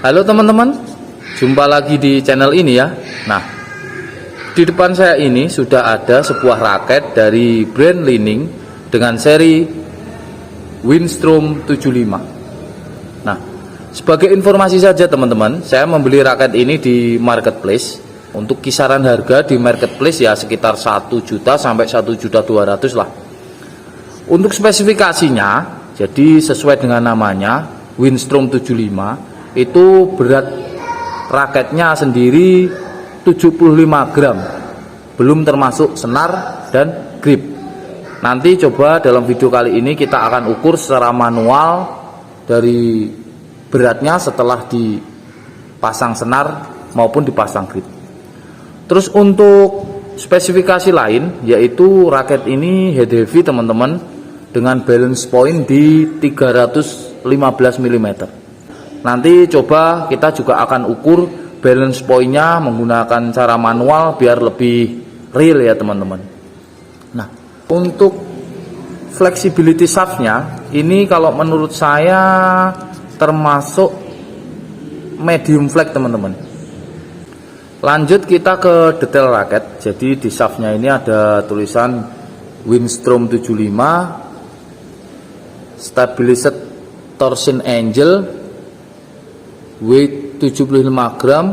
Halo teman-teman, jumpa lagi di channel ini ya. Nah, di depan saya ini sudah ada sebuah raket dari brand Li-Ning dengan seri Windstorm 75. Nah, sebagai informasi saja teman-teman, saya membeli raket ini di marketplace. Untuk kisaran harga di marketplace ya sekitar 1 juta sampai 1.200.000 lah. Untuk spesifikasinya, jadi sesuai dengan namanya Windstorm 75, itu berat raketnya sendiri 75 gram, belum termasuk senar dan grip. Nanti coba dalam video kali ini kita akan ukur secara manual dari beratnya setelah dipasang senar maupun dipasang grip. Terus untuk spesifikasi lain, yaitu raket ini head heavy teman-teman, dengan balance point di 315 mm. Nanti coba kita juga akan ukur balance pointnya menggunakan cara manual biar lebih real ya teman-teman. Nah, untuk flexibility shaftnya ini kalau menurut saya termasuk medium flex teman-teman. Lanjut kita ke detail raket. Jadi di shaftnya ini ada tulisan Windstorm 75, stabilized torsion angel, weight 75 gram,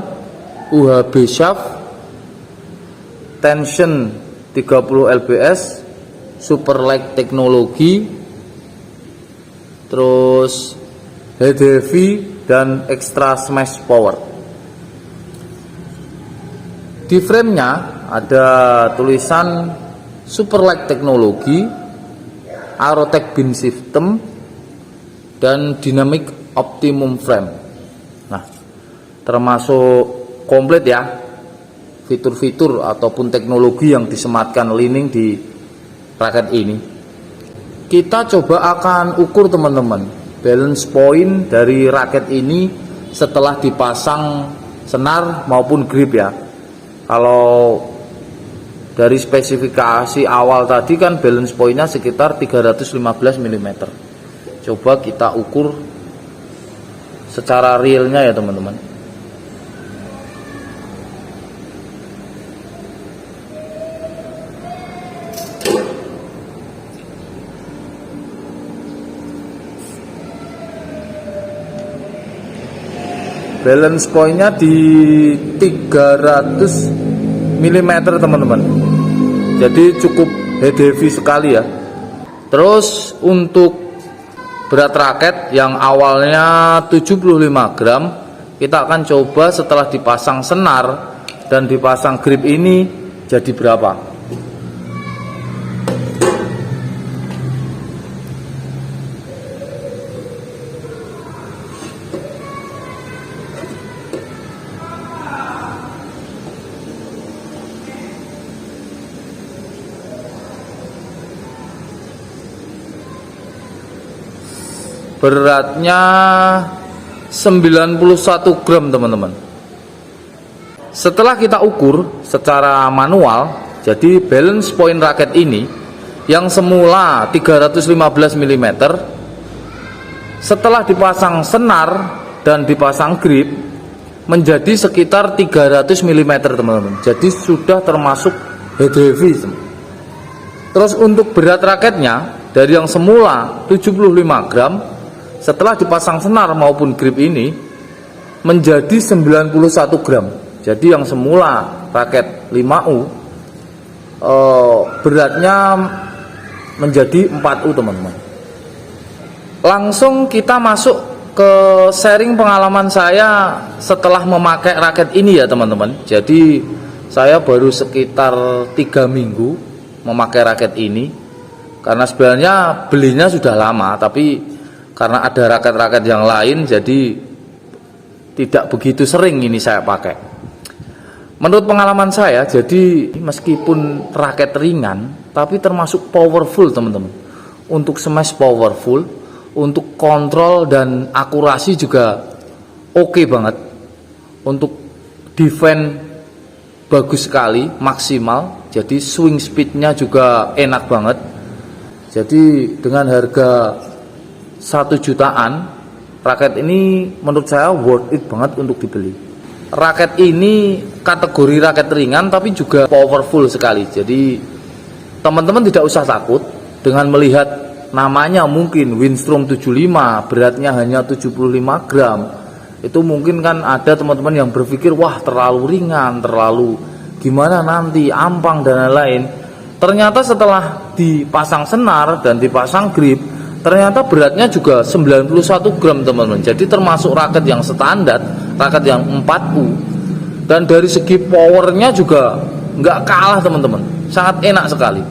UHB shaft, tension 30 lbs, super light teknologi, terus head heavy dan extra smash power. Di frame-nya ada tulisan super light teknologi, Aerotech beam system, dan dynamic optimum frame. Nah, termasuk komplit ya fitur-fitur ataupun teknologi yang disematkan Li-Ning di raket ini. Kita coba akan ukur teman-teman balance point dari raket ini setelah dipasang senar maupun grip ya. Kalau dari spesifikasi awal tadi kan balance pointnya sekitar 315 mm. Coba kita ukur secara realnya ya teman-teman. Balance pointnya di 300 mm teman-teman. Jadi cukup head heavy sekali ya. Terus untuk berat raket yang awalnya 75 gram, kita akan coba setelah dipasang senar dan dipasang grip ini jadi berapa. Beratnya 91 gram teman-teman. Setelah kita ukur secara manual, jadi balance point raket ini yang semula 315 mm, setelah dipasang senar dan dipasang grip menjadi sekitar 300 mm teman-teman. Jadi sudah termasuk head heavy. Terus untuk berat raketnya dari yang semula 75 gram, setelah dipasang senar maupun grip ini menjadi 91 gram. Jadi yang semula raket 5U beratnya menjadi 4U teman-teman. Langsung kita masuk ke sharing pengalaman saya setelah memakai raket ini ya teman-teman. Jadi saya baru sekitar 3 minggu memakai raket ini. Karena sebenarnya belinya sudah lama, tapi karena ada raket-raket yang lain jadi tidak begitu sering ini saya pakai. Menurut pengalaman saya, jadi meskipun raket ringan tapi termasuk powerful teman-teman. Untuk smash powerful, untuk kontrol dan akurasi juga oke banget. Untuk defense bagus sekali, maksimal. Jadi swing speednya juga enak banget. Jadi dengan harga 1 jutaan raket ini menurut saya worth it banget untuk dibeli. Raket ini kategori raket ringan tapi juga powerful sekali. Jadi teman-teman tidak usah takut dengan melihat namanya mungkin Winstrom 75, beratnya hanya 75 gram. Itu mungkin kan ada teman-teman yang berpikir wah terlalu ringan, terlalu gimana nanti, ampang dan lain-lain. Ternyata setelah dipasang senar dan dipasang grip, ternyata beratnya juga 91 gram teman-teman. Jadi termasuk raket yang standar, raket yang 4U. Dan dari segi powernya juga nggak kalah teman-teman, sangat enak sekali.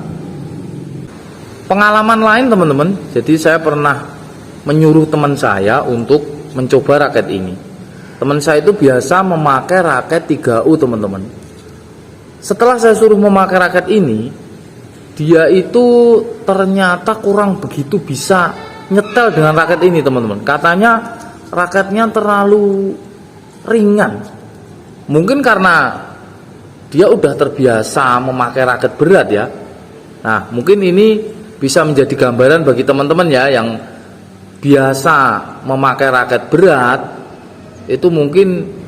Pengalaman lain teman-teman, jadi saya pernah menyuruh teman saya untuk mencoba raket ini. Teman saya itu biasa memakai raket 3U teman-teman. Setelah saya suruh memakai raket ini, dia itu ternyata kurang begitu bisa nyetel dengan raket ini teman-teman. Katanya raketnya terlalu ringan. Mungkin karena dia udah terbiasa memakai raket berat ya. Nah mungkin ini bisa menjadi gambaran bagi teman-teman ya yang biasa memakai raket berat. Itu mungkin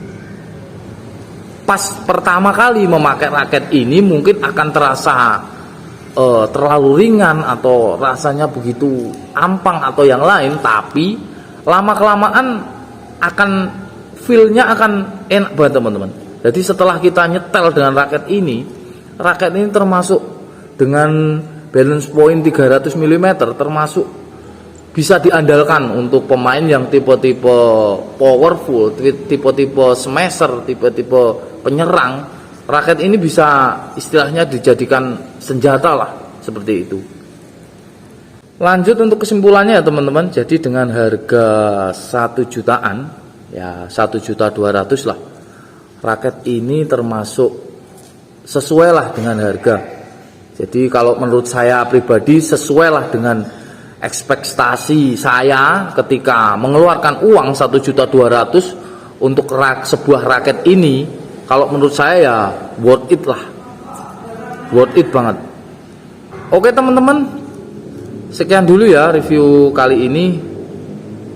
pas pertama kali memakai raket ini mungkin akan terasa terlalu ringan atau rasanya begitu ampang atau yang lain, tapi lama-kelamaan akan feel-nya akan enak banget teman-teman. Jadi setelah kita nyetel dengan raket ini termasuk dengan balance point 300 mm termasuk bisa diandalkan untuk pemain yang tipe-tipe powerful, tipe-tipe smasher, tipe-tipe penyerang. Raket ini bisa istilahnya dijadikan senjata lah, seperti itu. Lanjut untuk kesimpulannya ya teman-teman. Jadi dengan harga 1 jutaan, ya 1.200.000 lah, raket ini termasuk sesuai lah dengan harga. Jadi kalau menurut saya pribadi sesuai lah dengan ekspektasi saya ketika mengeluarkan uang 1.200.000 untuk sebuah raket ini. Kalau menurut saya ya worth it lah, worth it banget. Oke teman-teman, sekian dulu ya review kali ini.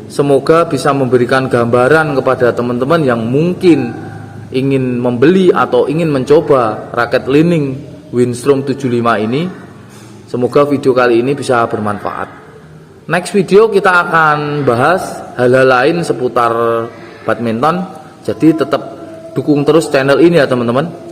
Semoga bisa memberikan gambaran kepada teman-teman yang mungkin ingin membeli atau ingin mencoba raket Li-Ning Winstrom 75 ini. Semoga video kali ini bisa bermanfaat. Next video kita akan bahas hal-hal lain seputar badminton. Jadi tetap dukung terus channel ini ya teman-teman.